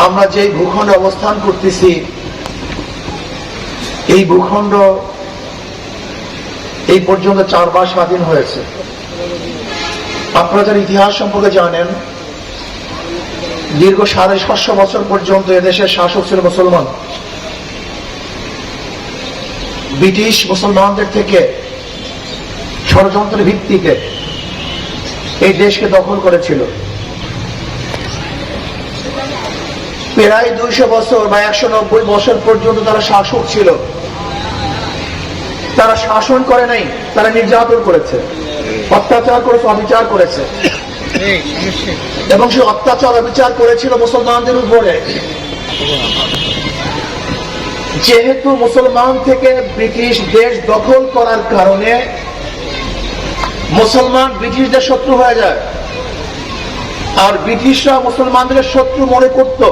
আমরা যে ভূখণ্ডে অবস্থান করতেছি এই ভূখণ্ড এই পর্যন্ত 4 বার স্বাধীন হয়েছে। আপনারা যারা ইতিহাস সম্পর্কে জানেন, দীর্ঘ 750 বছর পর্যন্ত এদেশের শাসক ছিল মুসলমান। ব্রিটিশ মুসলমানদের থেকে ষড়যন্ত্রের ভিত্তিতে এই দেশকে দখল করেছিল। প্রায় 200 বছর বা 190 বছর পর্যন্ত তারা শাসক ছিল। তারা শাসন করে নাই, তারা নির্যাতন করেছে, অত্যাচার করেছে, অবিচার করেছে, এবং সে অত্যাচার অবিচার করেছিল মুসলমানদের উপরে। যেহেতু মুসলমান থেকে ব্রিটিশ দেশ দখল করার কারণে মুসলমান ব্রিটিশদের শত্রু হয়ে যায়, আর ব্রিটিশরা মুসলমানদের শত্রু মনে করত।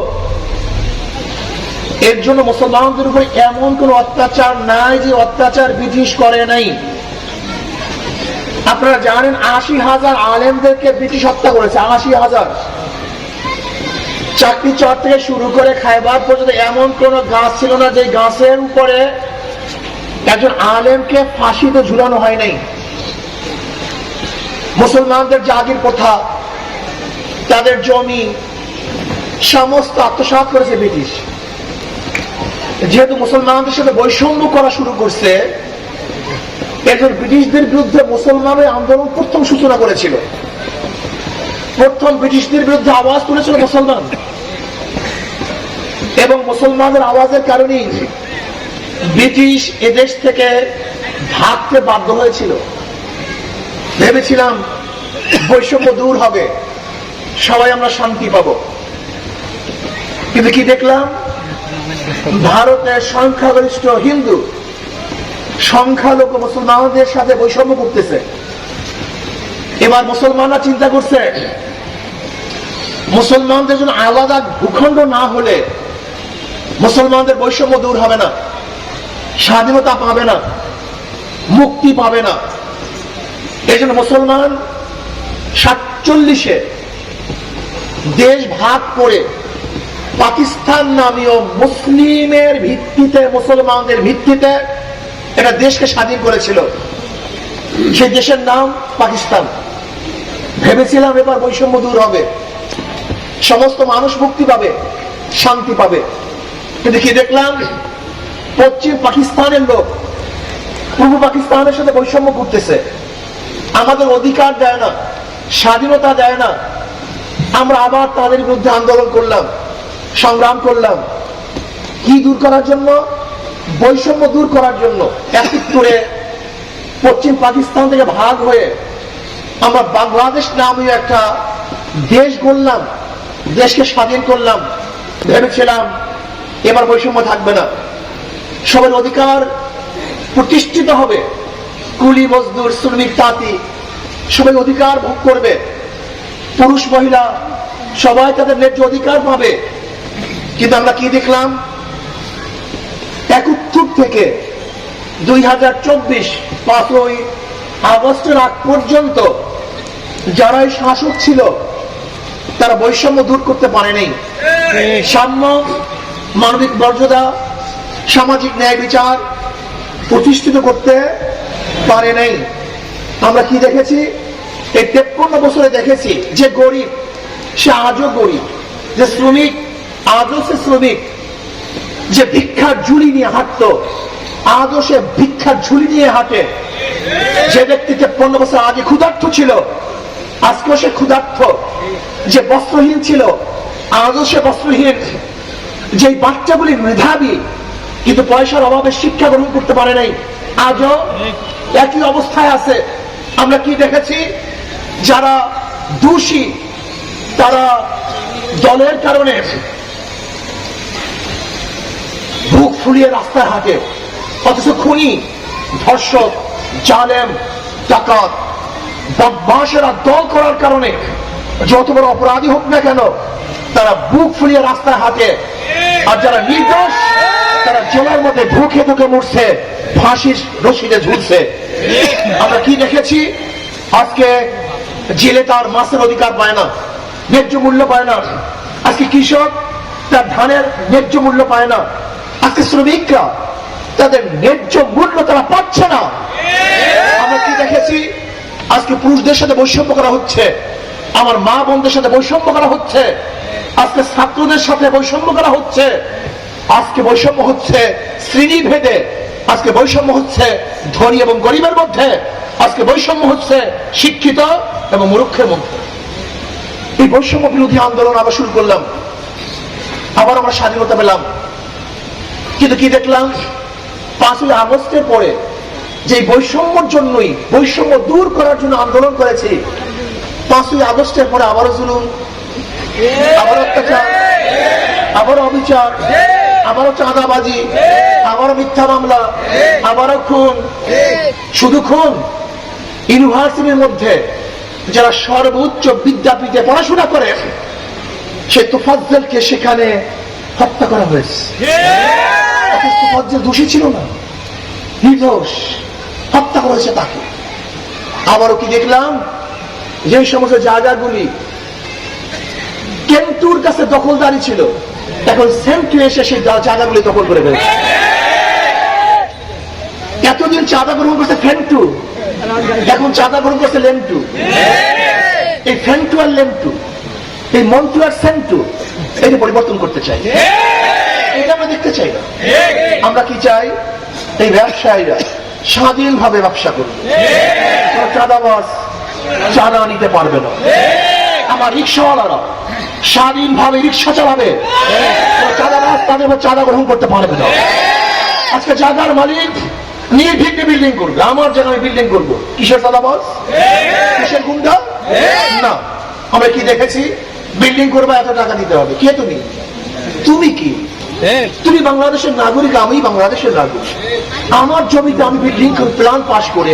এর জন্য মুসলমানদের উপরে এমন কোন অত্যাচার নাই যে অত্যাচার ব্রিটিশ করে নাই। আপনারা জানেন 80,000 আলেমদেরকে ব্রিটিশ হত্যা করেছে। 80,000। চাকরি চর থেকে শুরু করে খায়বার পর্যন্ত এমন কোন গাছ ছিল না যে গাছের উপরে একজন আলেমকে ফাঁসিতে ঝুলানো হয় নাই। মুসলমানদের জাগির প্রথা, তাদের জমি সমস্ত আত্মসাৎ করেছে ব্রিটিশ। যেহেতু মুসলমানদের সাথে বৈষম্য করা শুরু করছে, এরপর ব্রিটিশদের বিরুদ্ধে মুসলমানের আন্দোলন প্রথম সূচনা করেছিল। প্রথম ব্রিটিশদের বিরুদ্ধে আওয়াজ তুলেছিল মুসলমান, এবং মুসলমানদের আওয়াজের কারণেই ব্রিটিশ এদেশ থেকে ভাগতে বাধ্য হয়েছিল। ভেবেছিলাম বৈষম্য দূর হবে, সবাই আমরা শান্তি পাবো, কিন্তু কি দেখলাম? ভারতের সংখ্যাগরিষ্ঠ হিন্দু সংখ্যালঘু মুসলমানদের সাথে বৈষম্য করতেছে। এবার মুসলমানরা চিন্তা করছে মুসলমানদের জন্য আলাদা ভূখণ্ড না হলে মুসলমানদের বৈষম্য দূর হবে না, স্বাধীনতা পাবে না, মুক্তি পাবে না। এই জন্য মুসলমান 47-এ দেশ ভাগ করে পাকিস্তান নামীয় মুসলিমের ভিত্তিতে, মুসলমানদের ভিত্তিতে একটা দেশকে স্বাধীন করেছিল। সেই দেশের নাম পাকিস্তান। ভেবেছিলাম এবার বৈষম্য দূর হবে, সমস্ত মানুষ মুক্তি পাবে, শান্তি পাবে, কিন্তু কি দেখলাম? পশ্চিম পাকিস্তানের লোক পূর্ব পাকিস্তানের সাথে বৈষম্য করতেছে, আমাদের অধিকার দেয় না, স্বাধীনতা দেয় না। আমরা আবার তাদের বিরুদ্ধে আন্দোলন করলাম, সংগ্রাম করলাম। কি দূর করার জন্য? বৈষম্য দূর করার জন্য। 71-এ পশ্চিম পাকিস্তান থেকে ভাগ হয়ে আমরা বাংলাদেশ নামীয় একটা দেশ গড়লাম, দেশকে স্বাধীন করলাম। ভেবেছিলাম এবার বৈষম্য থাকবে না, সবার অধিকার প্রতিষ্ঠিত হবে, কুলি মজদুর শ্রমিক তাঁতি সবাই অধিকার ভোগ করবে, পুরুষ মহিলা সবাই তাদের ন্যায্য অধিকার পাবে। কিন্তু আমরা কি দেখলাম? 71 থেকে 2024 5ই আগস্টের আগ পর্যন্ত যারাই শাসক ছিল তারা বৈষম্য দূর করতে পারেনি। সাম্য, মানবিক মর্যাদা, সামাজিক ন্যায় বিচার প্রতিষ্ঠিত করতে পারে নাই। আমরা কি দেখেছি? এই 53 বছরে দেখেছি যে গরিব সে আজও গরিব, যে শ্রমিক আজও সে শ্রমিক, যে ভিক্ষার ঝুলি নিয়ে হাঁটতো আজও সে ভিক্ষার ঝুলি নিয়ে হাঁটে। যে ব্যক্তি 53 বছর আগে ক্ষুধার্ত ছিল আজকেও সে ক্ষুধার্ত। যে বস্ত্রহীন ছিল আজও সে বস্ত্রহীন। যে বাচ্চাগুলি মেধাবী কিন্তু পয়সার অভাবে শিক্ষা গ্রহণ করতে পারে নাই, আজও একই অবস্থায় আছে। আমরা কি দেখেছি? যারা দোষী তারা দলের কারণে বুক ফুলিয়ে রাস্তায় হাঁটে, অথচ খুনি, ধর্ষক, জালেম, ডাকাত, বদমাশেরা দল করার কারণে যত বড় অপরাধী হোক না কেন তারা বুক ফুলিয়ে রাস্তায় হাঁটে। আর যারা নির্দোষ তারা জেলার মধ্যে ঢুকে ঢুকে মরছে, ফাঁসির রশিদে ঝুলছে। আমরা কি দেখেছি? আজকে জেলে তার মাছের অধিকার পায় না, ন্যায্য মূল্য পায় না। আজকে কৃষক তার ধানের ন্যায্য মূল্য পায় না। আজকে শ্রমিকরা তাদের ন্যায্য মূল্য তারা পাচ্ছে না। আমরা কি দেখেছি? আজকে পুরুষদের সাথে বৈষম্য করা হচ্ছে, আমার মা বোনদের সাথে বৈষম্য করা হচ্ছে, আজকে ছাত্রদের সাথে বৈষম্য করা হচ্ছে, আজকে বৈষম্য হচ্ছে শ্রেণী ভেদে, আজকে বৈষম্য হচ্ছে ধনী এবং গরিবের মধ্যে, আজকে বৈষম্য হচ্ছে শিক্ষিত এবং মূর্খের মধ্যে। এই বৈষম্য বিরোধী আন্দোলন আবার শুরু করলাম, আবার আমরা স্বাধীনতা পেলাম। কিন্তু কি দেখলাম? 5ই আগস্টের পরে যে বৈষম্যের জন্যই, বৈষম্য দূর করার জন্য আন্দোলন করেছি, 5ই আগস্টের পরে আবারও জুলুম, আবারও অত্যাচার, আবারও অবিচার, আবারও চাঁদাবাজি, আবারও মিথ্যা মামলা, আবারও খুন। শুধু খুন, ইউনিভার্সিটির মধ্যে যারা সর্বোচ্চ বিদ্যাপীঠে পড়াশোনা করে সে তোফাজ্জলকে সেখানে হত্যা করা হয়েছে। তোফাজ্জল দোষী ছিল না, নির্দোষ, হত্যা করেছে তাকে। আবারও কি দেখলাম? যে সমস্ত জায়গাগুলি কেন্টুর কাছে দখলদারি ছিল, এখন সেন্টু এসে সেই জায়গাগুলি দখল করে ফেলেছে। এতদিন চাঁদা গ্রহণ করছে ফেন্টু, এখন চাঁদা গ্রহণ করছে লেন্টু। এই ফেন্টু আর লেন্টু, এই মন্টু আর সেন্টু, এটা পরিবর্তন করতে চাই, এটা আমরা দেখতে চাই না। আমরা কি চাই? এই ব্যবসায়ীরা স্বাধীনভাবে ব্যবসা করবে, চাঁদাবাজ চাঁদা নিতে পারবে না। আমার রিক্সাওয়ালারা স্বাধীনভাবে রিক্সা চালাবে, চাঁদাবাজ তাদের চাঁদা গ্রহণ করতে পারবে না। আজকে জায়গার মালিক নির্বিঘ্নে বিল্ডিং করবে, আমার জায়গায় বিল্ডিং করবো। কিসের চাঁদাবাজ? কিসের গুন্ডা? না। আমরা কি দেখেছি? বিল্ডিং করবো, এত টাকা দিতে হবে। কে তুমি? তুমি কি? তুমি বাংলাদেশের নাগরিক, আমি বাংলাদেশের নাগরিক। আমার জমিতে আমি বিল্ডিং প্ল্যান পাস করে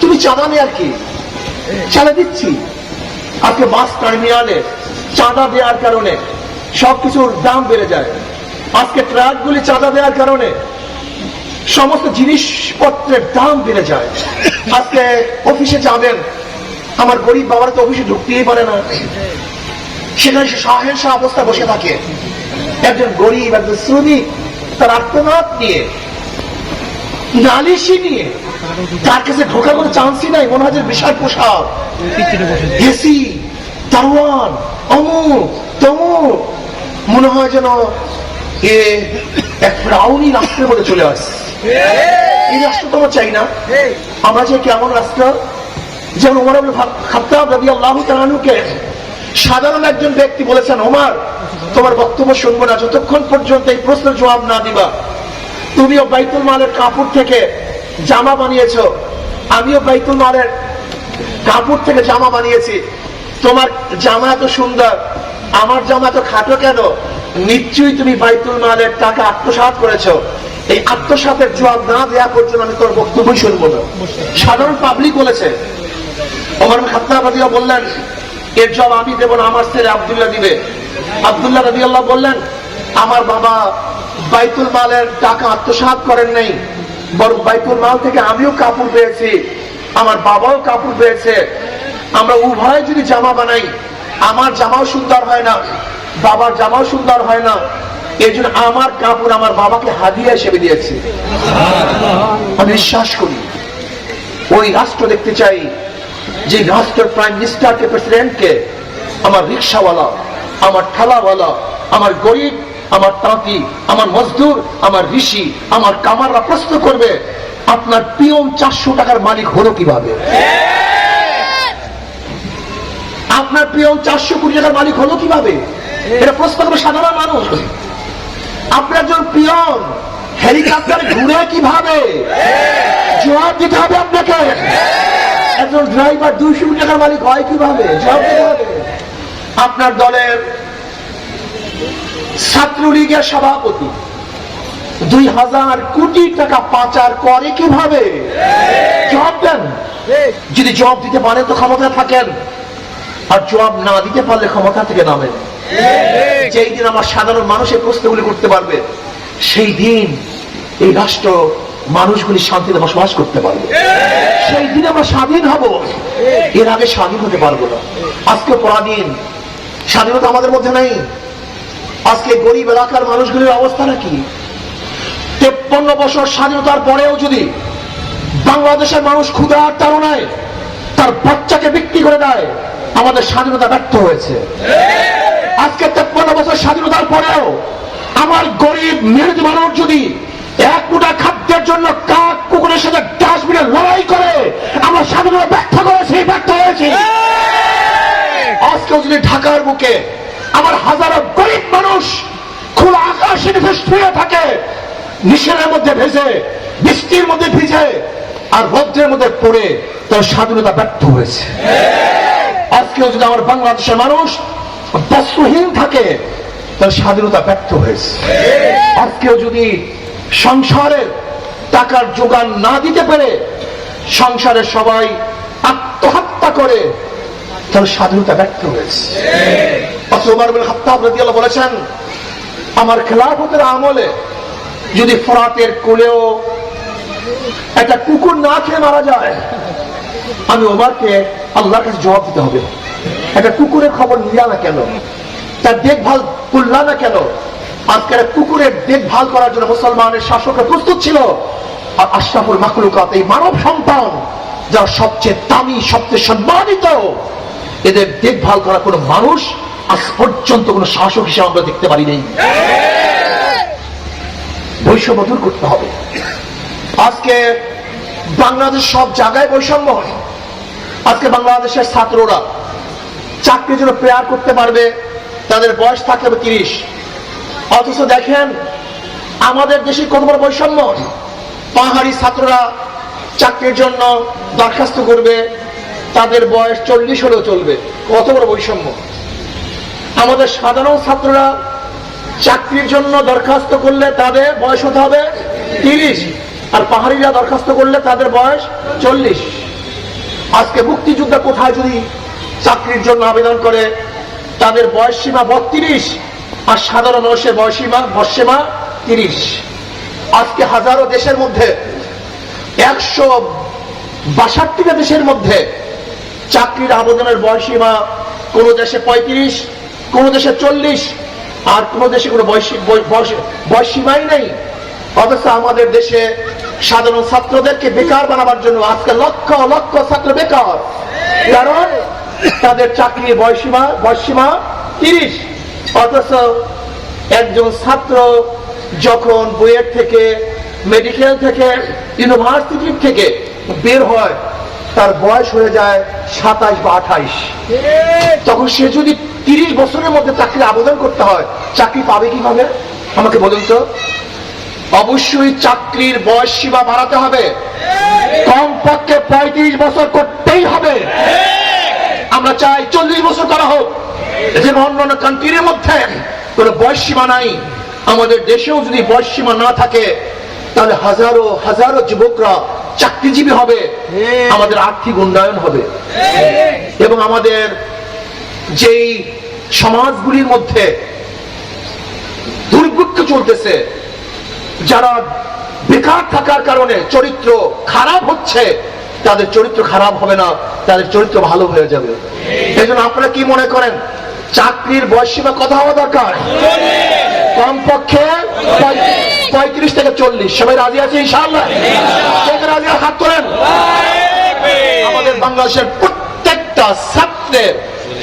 তুমি চাঁদা নেই আর কি? চাঁদা দিচ্ছি। আজকে বাস টার্মিনালে চাঁদা দেওয়ার কারণে সবকিছুর দাম বেড়ে যায়। আজকে ট্রাকগুলি চাঁদা দেওয়ার কারণে সমস্ত জিনিসপত্রের দাম বেড়ে যায়। আজকে অফিসে যাবেন, আমার গরিব বাবারা তো অফিসে ঢুকতেই পারে না, সেখানে সে সহিংস অবস্থা বসে থাকে। একজন গরিব, একজন শ্রমিক তার আত্মনাদ নিয়ে, নালিশি নিয়ে, তার কাছে ঢোকার কোনো চান্সই নাই। মনে হয় বিশাল পোশাক, এসি, দারোয়ান, অমুক তমুক, মনে হয় যেন এক রাউনি রাষ্ট্রের মধ্যে চলে আসছে। এই রাষ্ট্র তো আমরা চাই না। আমরা চাই কেমন রাষ্ট্র? যেমন ওমর ইবনে খাত্তাব রাদিয়াল্লাহু তাআলা আনহুকে সাধারণ একজন ব্যক্তি বলেছেন, ওমর তোমার বক্তব্য শুনবো না যতক্ষণ পর্যন্ত এই প্রশ্নের জবাব না দিবা। তুমিও বাইতুল মালের কাপড় থেকে জামা বানিয়েছো, আমিও বাইতুল মালের কাপড় থেকে জামা বানিয়েছি। তোমার জামা এত সুন্দর, আমার জামা এত খাটো কেন? নিশ্চয়ই তুমি বাইতুল মালের টাকা আত্মসাৎ করেছো। এই আত্মসাতের জবাব না দেওয়া পর্যন্ত আমি তোর বক্তব্যই শুনবো না। সাধারণ পাবলিক বলেছে। ওমর ইবনে খাত্তাব রাদিয়াল্লাহু বললেন, এর জবাব আমি দেব না, আমার ছেলে আব্দুল্লাহ দিবে। আব্দুল্লাহ রাদিয়াল্লাহু বললেন, আমার বাবা বাইতুল মালের টাকা আত্মসাৎ করেন নাই, বরং বাইতুল মাল থেকে আমিও কাপড় পেয়েছি, আমার বাবাও কাপড় পেয়েছে। আমরা উভয় যদি জামা বানাই, আমার জামাও সুন্দর হয় না, বাবার জামাও সুন্দর হয় না। এই জন্য আমার কাপড় আমার বাবাকে হাদিয়া হিসেবে দিয়েছি। আমি বিশ্বাস করি ওই রাষ্ট্র দেখতে চাই যে রাষ্ট্রের প্রাইম মিনিস্টারকে, প্রেসিডেন্টকে আমার রিক্সাওয়ালা, আমার ঠেলাওয়ালা, আমার গরিব, আমার তাঁতি, আমার মজদুর, আমার ঋষি, আমার কামাররা প্রশ্ন করবে, আপনার পিয়ন 400 টাকার মালিক হলো কিভাবে? আপনার পিয়ন 400 কোটি টাকার মালিক হলো কিভাবে? এটা প্রশ্ন করবে সাধারণ মানুষ। আপনার একজন পিয়ন হেলিকপ্টারে ঘুরে কিভাবে? জবাব দিতে হবে আপনাকে। একজন ড্রাইভার 200 কোটি টাকার মালিক হয় কিভাবে? জবাব দিতে হবে। আপনার দলের ছাত্রলীগের সভাপতি 2000 কোটি টাকা পাচার করে কিভাবে? জবাব দেন। যদি জবাব দিতে পারেন তো ক্ষমতা থাকেন, আর জবাব না দিতে পারলে ক্ষমতা থেকে নামেন। যেই দিন আমার সাধারণ মানুষের প্রশ্নগুলি করতে পারবে, সেই দিন এই রাষ্ট্র মানুষগুলি শান্তিতে বসবাস করতে পারবে, সেই দিন আমরা স্বাধীন হব। এর আগে স্বাধীন হতে পারবো না। আজকে পরাধীন, স্বাধীনতা আমাদের মধ্যে নেই। আজকে গরিব এলাকার মানুষগুলির অবস্থাটা কি? 53 বছর স্বাধীনতার পরেও যদি বাংলাদেশের মানুষ ক্ষুধার তাড়নায় তার বাচ্চাকে বিক্রি করে দেয়, আমাদের স্বাধীনতা ব্যর্থ হয়েছে। আজকে 53 বছর স্বাধীনতার পরেও আমার গরিব মেহনতি মানুষ যদি এক মুঠা খাদ্যের জন্য কাক কুকুরের সাথে ডাস্টবিনে লড়াই করে, আমরা স্বাধীনতা ব্যর্থ করেছি, ব্যর্থ হয়েছি। আজকেও যদি ঢাকার বুকে আমার হাজারো গরিব মানুষ খোলা আকাশে নিচে শুয়ে থাকে, নিশানের মধ্যে ভেজে, বৃষ্টির মধ্যে ভিজে আর রৌদ্রের মধ্যে পড়ে, তার স্বাধীনতা ব্যর্থ হয়েছে। আজকেও যদি আমার বাংলাদেশের মানুষ বস্ত্রহীন থাকে, তার স্বাধীনতা ব্যর্থ হয়েছে। আজকেও যদি সংসারের টাকার যোগান না দিতে পেরে সংসারের সবাই আত্মহত্যা করে, তার স্বাধীনতা ব্যর্থ হয়েছে। ওমর ইবনে খাত্তাব রাদিয়াল্লাহু বলেছেন, আমার খেলাফতের আমলে যদি ফোরাতের কোলেও একটা কুকুর না খেয়ে মারা যায়, আমি ওমরকে আল্লাহর কাছে জবাব দিতে হবে। একটা কুকুরের খবর নিলা না কেন, তার দেখভাল করলা না কেন? আজকের কুকুরের দেখভাল করার জন্য মুসলমানের শাসকরা প্রস্তুত ছিল, আর আশরাফুল মাখলুকাত, এই মানব সন্তান যারা সবচেয়ে দামি, সবচেয়ে সম্মানিত, এদের দেখভাল করা কোনো মানুষ আজ পর্যন্ত কোনো শাসক হিসেবে আমরা দেখতে পারি নাই। বৈষম্য দূর করতে হবে। আজকে বাংলাদেশ সব জায়গায় বৈষম্য। আজকে বাংলাদেশের ছাত্ররা চাকরির জন্য প্রেয়ার করতে পারবে, তাদের বয়স থাকবে 30, অথচ দেখেন আমাদের দেশে কত বড় বৈষম্য। পাহাড়ি ছাত্ররা চাকরির জন্য দরখাস্ত করবে, তাদের বয়স 40 হলেও চলবে। কত বড় বৈষম্য। আমাদের সাধারণ ছাত্ররা চাকরির জন্য দরখাস্ত করলে তাদের বয়স হতে হবে 30, আর পাহাড়িরা দরখাস্ত করলে তাদের বয়স 40। আজকে মুক্তিযোদ্ধা কোথায় যদি চাকরির জন্য আবেদন করে, তাদের বয়স সীমা 32, আর সাধারণ মানুষের বয়সসীমা 30। আজকে হাজারো দেশের মধ্যে, 162টা দেশের মধ্যে চাকরির আবেদনের বয়সসীমা কোন দেশে 35, কোন দেশে 40, আর কোন দেশে কোনো বয়সসীমাই নেই। অথচ আমাদের দেশে সাধারণ ছাত্রদেরকে বেকার বানাবার জন্য আজকে লক্ষ লক্ষ ছাত্র বেকার, কারণ তাদের চাকরির বয়সসীমা 30। অথচ একজন ছাত্র যখন বুয়েট থেকে, মেডিকেল থেকে, ইউনিভার্সিটি থেকে বের হয়, তার বয়স হয়ে যায় 27 বা 28। তখন সে যদি 30 বছরের মধ্যে চাকরি আবেদন করতে হয়, চাকরি পাবে কিভাবে আমাকে বলুন তো? অবশ্যই চাকরির বয়স সীমা বাড়াতে হবে, কমপক্ষে 35 বছর করতেই হবে। আমরা চাই 40 বছর করা হোক, যেন অন্যান্য কান্ট্রির মধ্যে কোন বয়স সীমা নাই। আমাদের দেশেও যদি বয়স সীমা না থাকে, তাহলে হাজারো হাজারো যুবকরা চাকরিজীবী হবে, আমাদের আর্থিক উন্নয়ন হবে। এবং আমাদের যেই সমাজগুলির মধ্যে দুর্ভিক্ষ চলতেছে, যারা বেকার থাকার কারণে চরিত্র খারাপ হচ্ছে, তাদের চরিত্র খারাপ হবে না, তাদের চরিত্র ভালো হয়ে যাবে। এই জন্য আপনারা কি মনে করেন, চাকরির বয়সসীমা কত হওয়া দরকার? কমপক্ষে 35 থেকে 40। সবাই রাজি আছে ইনশাআল্লাহ? রাজি, হাত তোলেন। আমাদের বাংলাদেশের প্রত্যেকটা ছাত্রের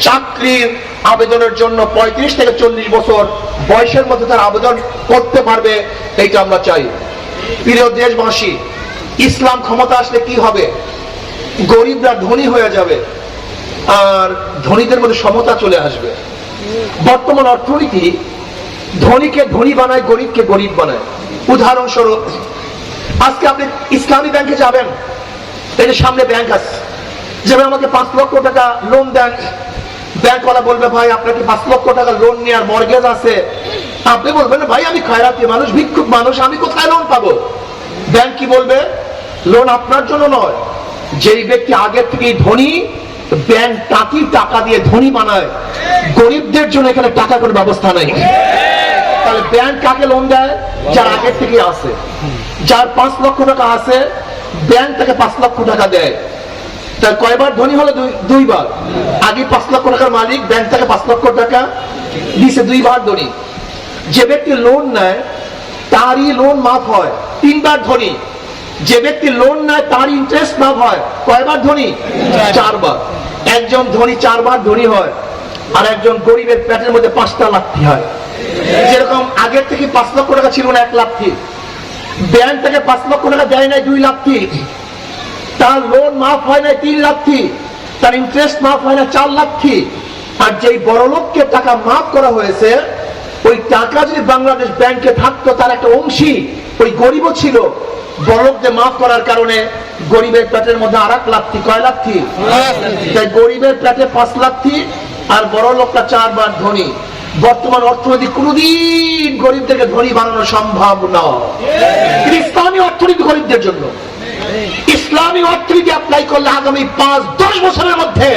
চাকরির আবেদনের জন্য 35 থেকে 40 বছর বয়সের মধ্যে তার আবেদন করতে পারবে, এইটা আমরা চাই। প্রিয় দেশবাসী, ইসলাম ক্ষমতা আসলে কি হবে? গরিবরা ধনী হয়ে যাবে, আর ধনীদের মধ্যে সমতা চলে আসবে। বর্তমান অর্থনীতি ধনীকে ধনী বানায়, গরিবকে গরিব বানায়। উদাহরণস্বরূপ, আজকে আপনি ইসলামী ব্যাংকে যাবেন, এই যে সামনে ব্যাংক আছে, যেমন আমাকে 5 লক্ষ টাকা লোন দেন, ব্যাংকওয়ালা বলবে, ভাই আপনার কি 5 লক্ষ টাকা লোন নেওয়ার মর্গেজ আছে? আপনি বলবেন, ভাই আমি খায়রাতি মানুষ, ভিক্ষুক মানুষ, আমি কোথায় লোন পাবো? ব্যাংক কি বলবে? লোন আপনার জন্য নয়, যেই ব্যক্তি আগের থেকেই ধনী, ব্যাংক তাকে টাকা দিয়ে ধনী বানায়, গরিবদের জন্য এখানে টাকা করে ব্যবস্থা নেই। তাহলে ব্যাংক কাকে লোন দেয়? যার আগের থেকে আছে। যার 5 লক্ষ টাকা আছে, ব্যাংক তাকে 5 লক্ষ টাকা দেয়। তার কয়বার ধনী হলো? 2 বার। আগে 5 লক্ষ টাকার মালিক, ব্যাংক তাকে 5 লক্ষ টাকা দিছে, 2 বার ধনী। যে ব্যক্তি লোন নেয় তারই লোন মাফ হয় 3 বার ধনী। যে ব্যক্তি লোন নেয় তার ইন্টারেস্ট মাফ হয় কয়বার ধনী? 4 বার। একজন ধনী 4 বার ধনী হয়, আর একজন গরিবের পেটের মধ্যে 5টা লাথি হয়। যেরকম আগের থেকে 5 লক্ষ টাকা ছিল না 1 লাথি, ব্যাংক থেকে 5 লক্ষ টাকা দেয় নাই 2 লাথি, তার লোন মাফ হয় না 3 লাথি, তার ইন্টারেস্ট মাফ হয় না 4 লাথি। আর যেই বড় লোককে টাকা মাফ করা হয়েছে, ওই টাকা যদি বাংলাদেশ ব্যাংকে থাকতো, তার একটা অংশী ওই গরিবও ছিল। বড় লোকদের মাফ করার কারণে গরিবের পেটের মধ্যে আর 1 লাথি। কয় লাথি? তাই গরিবের পেটে 5 লাথি, আর বড় লোকটা 4 বার ধনী। বর্তমান অর্থনীতি কোনদিন গরিবদেরকে ধনী বানানো সম্ভব নয়। ইসলামী অর্থনীতি গরিবদের জন্য। ইসলামী অর্থনীতি অ্যাপ্লাই করলে আগামী 5-10 বছরের মধ্যে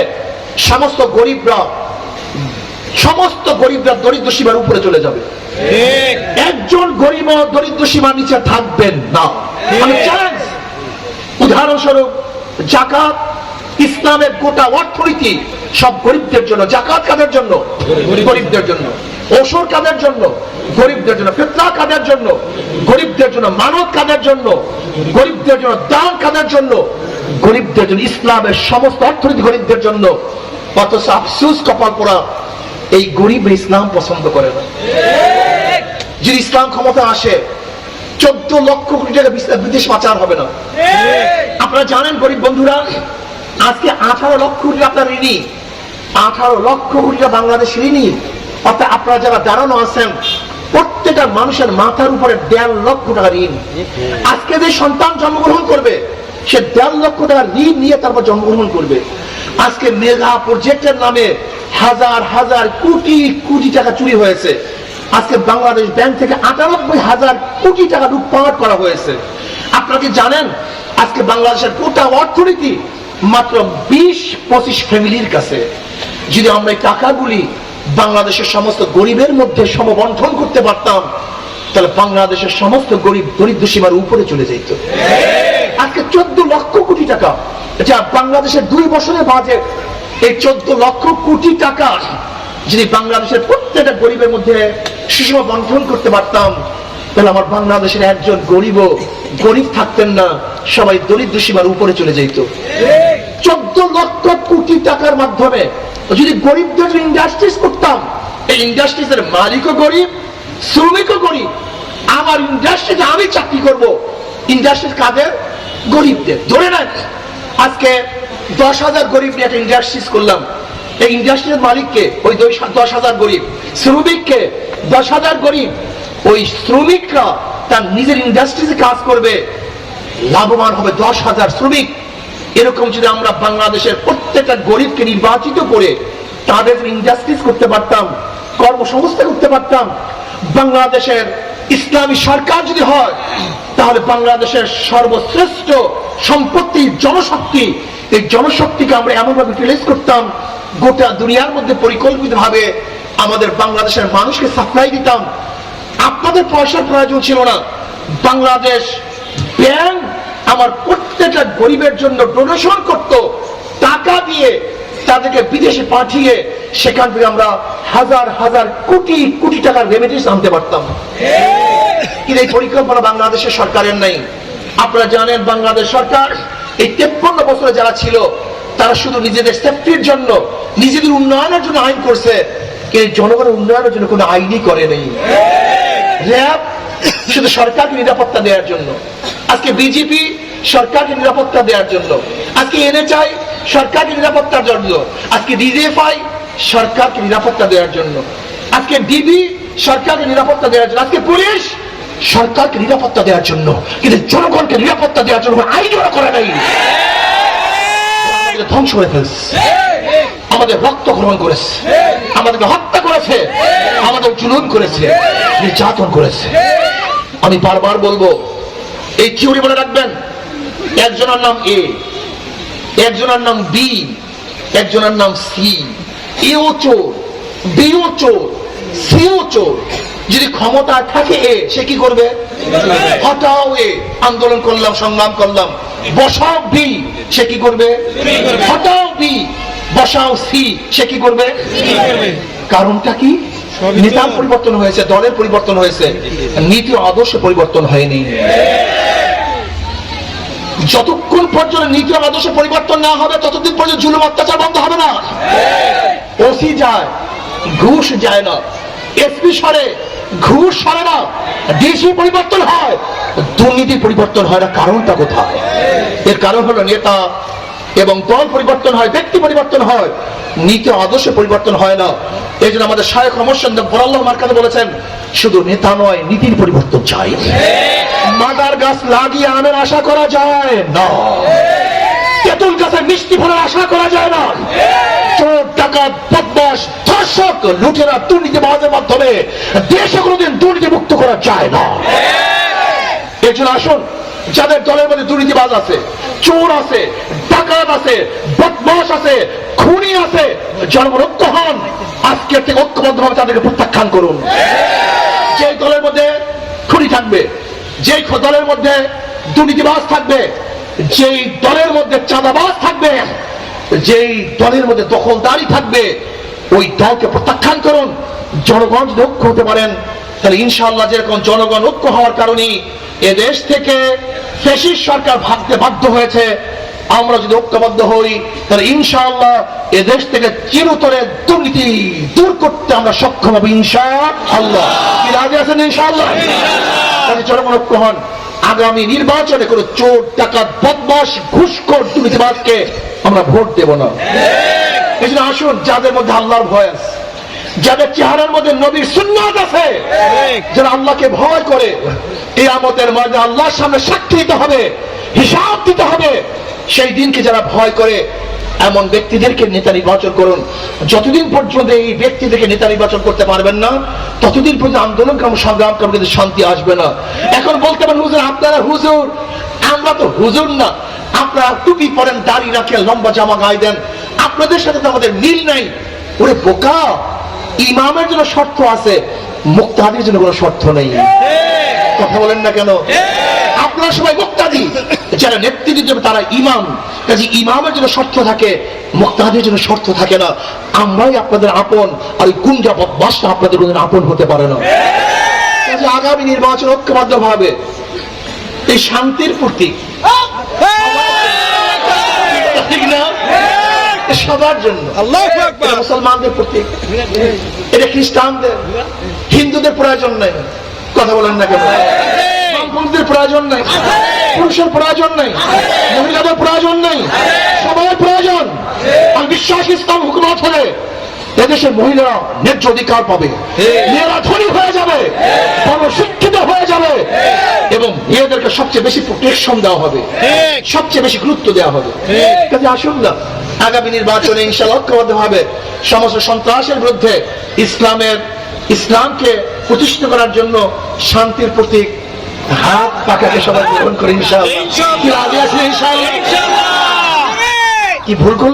সমস্ত গরিবরা দরিদ্র সীমার উপরে চলে যাবে। একজন গরিব দরিদ্র সীমার নিচে থাকবেন না। চ্যালেঞ্জ। উদাহরণস্বরূপ যাকাত, ইসলামের গোটা অর্থনীতি সব গরিবদের জন্য। যাকাত কাদের জন্য? গরিবদের জন্য। ওসর কাদের জন্য? গরিবদের জন্য। ফিতরা কাদের জন্য? গরিবদের জন্য। মানত কাদের জন্য? গরিবদের জন্য। দান কাদের জন্য? গরিবদের জন্য। ইসলামের সমস্ত অর্থনীতি গরিবদের জন্য। অথচ আফসোস, কপাল পোড়া, এই গরিব ইসলাম পছন্দ করে না। যদি ইসলাম ক্ষমতা আসে 14 লক্ষ কোটি টাকা বিদেশ পাচার হবে না। আপনারা জানেন গরিব বন্ধুরা, আজকে 18 লক্ষ কোটি আপনার ঋণী। 18 লক্ষ কোটি টাকা বাংলাদেশ ঋণী। অর্থাৎ আপনারা যারা দাঁড়ানো আছেন, প্রত্যেকটা মানুষের মাথার উপরে 1.5 লক্ষ টাকা ঋণ। আজকে যে সন্তান জন্মগ্রহণ করবে, সে 1.5 লক্ষ টাকা ঋণ নিয়ে তারপর জন্মগ্রহণ করবে। আজকে মেগা প্রজেক্টের নামে হাজার হাজার কোটি কোটি টাকা চুরি হয়েছে। আজকে বাংলাদেশ ব্যাংক থেকে 98,000 কোটি টাকা লুটপাট করা হয়েছে। আপনারা কি জানেন আজকে বাংলাদেশের গোটা অর্থনীতি মাত্র 20-25 ফ্যামিলির কাছে। যদি আমরা এই টাকাগুলি বাংলাদেশের সমস্ত গরিবের মধ্যে সমবন্টন করতে পারতাম, তাহলে বাংলাদেশের সমস্ত গরিব দরিদ্র সীমার উপরে চলে যেত। আজকে 14 লক্ষ কোটি টাকা, যা বাংলাদেশের 2 বছরের বাজেট। এই 14 লক্ষ কোটি টাকা যদি বাংলাদেশের প্রত্যেকটা গরিবের মধ্যে সুষম বন্টন করতে পারতাম, তাহলে আমার বাংলাদেশের একজন গরিব থাকতেন না, সবাই দরিদ্র সীমার উপরে চলে যেত। 14 লক্ষ কোটি টাকার মাধ্যমে যদি গরিবদের ইন্ডাস্ট্রিজ করতাম, এই ইন্ডাস্ট্রিজের মালিকও গরিব, শ্রমিকও গরিব। আমার ইন্ডাস্ট্রিতে আমি চাকরি করব, ইন্ডাস্ট্রিজ কাদের? গরিবদের। ধরে নেন আজকে 10,000 গরিব নিয়ে একটা ইন্ডাস্ট্রিজ করলাম। এই ইন্ডাস্ট্রির মালিককে ওই 10,000 গরিব, শ্রমিককে 10,000 গরিব। ওই শ্রমিকরা তার নিজের ইন্ডাস্ট্রিতে কাজ করবে, লাভবান হবে 10,000 শ্রমিক। এরকম যদি আমরা বাংলাদেশের প্রত্যেকটা গরিবকে নির্বাচিত করে তাদের ইন্ডাস্ট্রিজ করতে পারতাম, কর্মসংস্থান করতে পারতাম, বাংলাদেশের ইসলামী সরকার যদি হয়, তাহলে বাংলাদেশের সর্বশ্রেষ্ঠ সম্পত্তি জনশক্তি, এই জনশক্তিকে আমরা এমনভাবে ইউটিলাইজ করতাম, গোটা দুনিয়ার মধ্যে পরিকল্পিতভাবে আমাদের বাংলাদেশের মানুষকে সাপ্লাই দিতাম। আপনাদের পয়সার প্রয়োজন ছিল না। বাংলাদেশ ব্যাংক আমার প্রত্যেকটা গরিবের জন্য ডোনেশন করত, টাকা দিয়ে তাদেরকে বিদেশে পাঠিয়ে সেখান থেকে আমরা হাজার হাজার কোটি কোটি টাকার রেমিটেন্স আনতে পারতাম। কিন্তু এই পরিকল্পনা বাংলাদেশের সরকারের নাই। আপনারা জানেন বাংলাদেশ সরকার এই 53 বছরে যারা ছিল, তারা শুধু নিজেদের সেফটির জন্য, নিজেদের উন্নয়নের জন্য আইন করছে, কিন্তু জনগণের উন্নয়নের জন্য কোনো আইনই করে নেই। র্যাব শুধু সরকারকে নিরাপত্তা দেওয়ার জন্য, আজকে বিজেপি সরকারকে নিরাপত্তা দেওয়ার জন্য, আজকে এনএচআই সরকারকে নিরাপত্তার জন্য, আজকে ডিজিএফআই সরকারকে নিরাপত্তা দেওয়ার জন্য, আজকে ডিবি সরকারকে নিরাপত্তা দেওয়ার জন্য, আজকে পুলিশ সরকারকে নিরাপত্তা দেওয়ার জন্য, কিন্তু জনগণকে নিরাপত্তা দেওয়ার জন্য আইন ওরা করে নাই। ধ্বংস করে ফেলছে, আমাদের রক্ত গ্রহণ করেছে, আমাদেরকে হত্যা করেছে, আমাদের জুলুম করেছে, নির্যাতন করেছে। আমি বারবার বলবো, এই থিওরি মনে রাখবেন, একজনের নাম এ, একজনের নাম বি, একজনের নাম সি। এও চোর, বিও চোর, সিও চোর। যদি ক্ষমতা থাকে এ, সে কি করবে? হটাও এ, আন্দোলন করলাম, সংগ্রাম করলাম। বসাও বি, সে কি করবে? হটাও বি, বসাও সি, সে কি করবে? কারণটা কি? নেতার পরিবর্তন হয়েছে, দলের পরিবর্তন হয়েছে, নীতি আদর্শ পরিবর্তন হয়নি। যতক্ষণ পর্যন্ত নীতি আদর্শ পরিবর্তন না হবে ততদিন পর্যন্ত জুলুম অত্যাচার বন্ধ হবে না। ওসি যায়, ঘুষ যায় না, এসপি সরে, ঘুষ সরে না, ডিসি পরিবর্তন হয়, দুর্নীতির পরিবর্তন হয় না। কারণটা কোথায়? এর কারণ হলো নেতা এবং দল পরিবর্তন হয়, ব্যক্তি পরিবর্তন হয়, নীতি আদর্শ পরিবর্তন হয় না। এই জন্য আমাদের শায়খ মোহাম্মদ বরাল্লাহ মার্কাতে বলেছেন, শুধু নেতা নয়, নীতির পরিবর্তন চাই। মাদার গাছ লাগিয়ে আমের আশা করা যায় না, তেঁতুল গাছে মিষ্টি ফলের আশা করা যায় না। চোর, ডাকাত, বদমাশ, ধর্ষক, লুটেরা, দুর্নীতিবাজের মাধ্যমে দেশে কোনোদিন দুর্নীতি মুক্ত করা যায় না। এই জন্য আসুন, যাদের দলের মধ্যে দুর্নীতিবাজ আছে, চোর আছে, ডাকাত আছে, বদমাশ আছে, খুনি আছে, জনগণ ঐক্য হন, আজকের থেকে ঐক্যবদ্ধভাবে তাদেরকে প্রত্যাখ্যান করুন। যে দলের মধ্যে খুনি থাকবে, যে দলের মধ্যে দুর্নীতিবাজ থাকবে, যেই দলের মধ্যে চাঁদাবাজ থাকবে, যেই দলের মধ্যে দখলদারি থাকবে, ওই দলকে প্রত্যাখ্যান করুন। জনগণ যদি ঐক্য হতে পারেন তাহলে ইনশাআল্লাহ, যেরকম জনগণ ঐক্য হওয়ার কারণে এদেশ থেকে ফ্যাসিস্ট সরকার ভাগতে বাধ্য হয়েছে, আমরা যদি ঐক্যবদ্ধ হই তাহলে ইনশাআল্লাহ এদেশ থেকে চিরতরে দুর্নীতি দূর করতে আমরা সক্ষম হব ইনশাআল্লাহ। কি রাজি আছেন ইনশাআল্লাহ? তাহলে জনগণ ঐক্য হন। আগামী নির্বাচনে কোনো চোর, ডাকাত, বদমাশ, ঘুষখোর, দুর্নীতিবাজকে আমরা ভোট দেব না। এই জন্য আসুন, যাদের মধ্যে আল্লাহর ভয় আছে, যাদের চেহারার মধ্যে নবীর সুন্নাত আছে, যারা আল্লাহকে ভয় করে, কিয়ামতের ময়দানে আল্লাহর সামনে সাক্ষী দিতে হবে, হিসাব দিতে হবে, সেই দিনকে যারা ভয় করে এমন ব্যক্তিদেরকে নেতা নির্বাচন করুন। যতদিন পর্যন্ত এই ব্যক্তিদেরকে নেতা নির্বাচন করতে পারবেন না, ততদিন পর্যন্ত আন্দোলন সংগ্রাম করবে, কিন্তু শান্তি আসবে না। এখন বলতে পারেন, হুজুর আপনারা হুজুর, আমরা তো হুজুর না, আপনারা টুপি পরেন, দাড়ি রাখেন, লম্বা জামা গায়ে দেন, আপনাদের সাথে তো আমাদের মিল নাই। ওরে বোকা, ইমামের জন্য শর্ত আছে, মুক্তাদির জন্য কোনো শর্ত নেই। কথা বলেন না কেন? আপনারা সবাই মুক্তাদি, যারা নেতৃত্ব দেবে তারা ইমাম। কাজে ইমামের জন্য শর্ত থাকে, মুক্তাদির জন্য শর্ত থাকে না। আমরাই আপনাদের আপন, আর ওই গুন্ডা বদমাশরা আপনাদের কোনদিন আপন হতে পারে না। কাজে আগামী নির্বাচন ঐক্যবদ্ধ ভাবে এই শান্তির প্রতীক, ঠিক না? সবার জন্য, মুসলমানদের প্রতীক, এটা খ্রিস্টানদের, হিন্দুদের প্রয়োজন নেই। কথা বলেন না কেন? পুরুষদের প্রয়োজন নেই, পুরুষের প্রয়োজন নেই, মহিলাদের প্রয়োজন নেই, সবার প্রয়োজন। আমি বিশ্বাস, ইসলাম হুকুমত হলে এদেশের মহিলারা ন্যায্য অধিকার পাবে, মেয়েরা ধনী হয়ে যাবে, বড় শিক্ষিত হয়ে যাবে, এবং মেয়েদেরকে সবচেয়ে বেশি প্রোটেকশন দেওয়া হবে, সবচেয়ে বেশি গুরুত্ব দেওয়া হবে। কাজে আসুন না, আগামী নির্বাচনে ইনশাআল্লাহ ঐক্যবদ্ধভাবে সমস্ত সন্ত্রাসের বিরুদ্ধে ইসলামকে প্রতিষ্ঠিত করার জন্য শান্তির প্রতীক হাত পাকাকে সবাই গ্রহণ করে ইনশাআল্লাহ। কি ভুল করল?